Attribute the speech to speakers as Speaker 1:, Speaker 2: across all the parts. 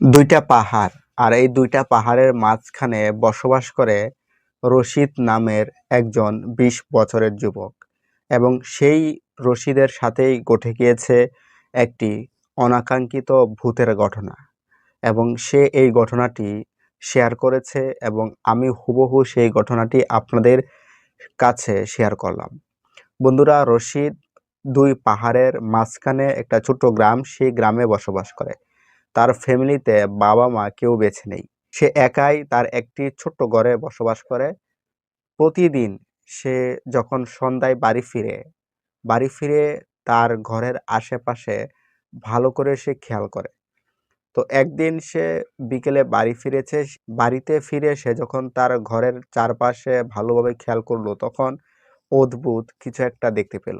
Speaker 1: দুইটা পাহাড়, আর এই দুইটা পাহাড়ের মাঝখানে বসবাস করে রশিদ নামের একজন 20 বছরের যুবক। এবং সেই রশিদের সাথেই ঘটে গিয়েছে একটি অনাকাঙ্ক্ষিত ভূতের ঘটনা। এবং সে এই ঘটনাটি শেয়ার করেছে এবং আমি হুবহু সেই ঘটনাটি আপনাদের কাছে শেয়ার করলাম। বন্ধুরা, রশিদ দুই পাহাড়ের মাঝখানে একটা ছোট্ট গ্রাম, সেই গ্রামে বসবাস করে। তার ফ্যামিলিতে বাবা মা কেউ বেঁচে নেই। সে একাই তার একটি ছোট্ট ঘরে বসবাস করে। প্রতিদিন সে যখন সন্ধ্যায় বাড়ি ফিরে তার ঘরের আশেপাশে ভালো করে সে খেয়াল করে। তো একদিন সে বিকেলে বাড়ি ফিরেছে। বাড়িতে ফিরে সে যখন তার ঘরের চারপাশে ভালোভাবে খেয়াল করলো, তখন অদ্ভুত কিছু একটা দেখতে পেল।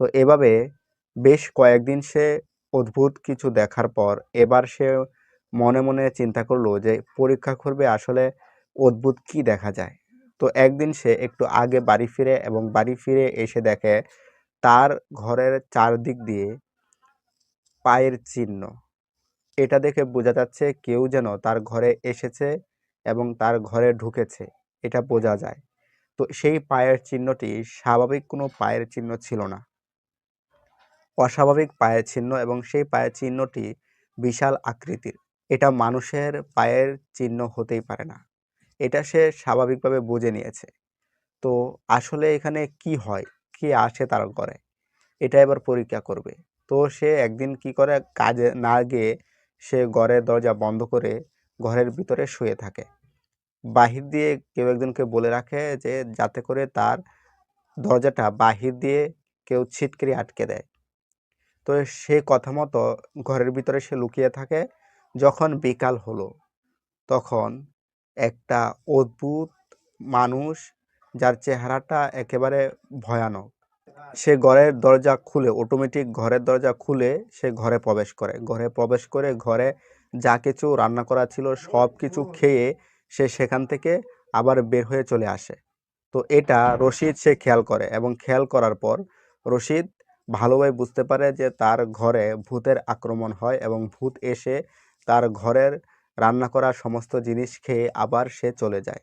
Speaker 1: তো এভাবে বেশ কয়েকদিন সে অদ্ভুত কিছু দেখার পর এবার সে মনে মনে চিন্তা করলো যে পরীক্ষা করবে আসলে অদ্ভুত কি দেখা যায়। তো একদিন সে একটু আগে বাড়ি ফিরে এবং বাড়ি ফিরে এসে দেখে তার ঘরের চারদিক দিয়ে পায়ের চিহ্ন। এটা দেখে বোঝা যাচ্ছে কেউ যেন তার ঘরে এসেছে এবং তার ঘরে ঢুকেছে, এটা বোঝা যায়। তো সেই পায়ের চিহ্নটি স্বাভাবিক কোনো পায়ের চিহ্ন ছিল না, অস্বাভাবিক পায়ের চিহ্ন, এবং সেই পায়ের চিহ্নটি বিশাল আকৃতির। এটা মানুষের পায়ের চিহ্ন হতেই পারে না, এটা সে স্বাভাবিকভাবে বুঝে নিয়েছে। তো আসলে এখানে কি হয়, কি আসে তার ঘরে, এটা এবার পরীক্ষা করবে। তো সে একদিন কি করে, কাজে না গিয়ে সে ঘরের দরজা বন্ধ করে ঘরের ভিতরে শুয়ে থাকে। বাহির দিয়ে কেউ একজনকে বলে রাখে যে যাতে করে তার দরজাটা বাহির দিয়ে কেউ ছিটকিরি আটকে দেয়। তো সে কথা মতো ঘরের ভিতরে সে লুকিয়ে থাকে। যখন বিকাল হলো, তখন একটা অদ্ভুত মানুষ, যার চেহারাটা একেবারে ভয়ানক, সে ঘরের দরজা খুলে, অটোমেটিক ঘরের দরজা খুলে সে ঘরে প্রবেশ করে। ঘরে প্রবেশ করে ঘরে যা কিছু রান্না করা ছিল সব কিছু খেয়ে সে সেখান থেকে আবার বের হয়ে চলে আসে। তো এটা রশিদ সে খেয়াল করে, এবং খেয়াল করার পর রশিদ ভালোভাবে বুঝতে পারে যে তার ঘরে ভূতের আক্রমণ হয় এবং ভূত এসে তার ঘরের রান্না করা সমস্ত জিনিস খেয়ে আবার সে চলে যায়।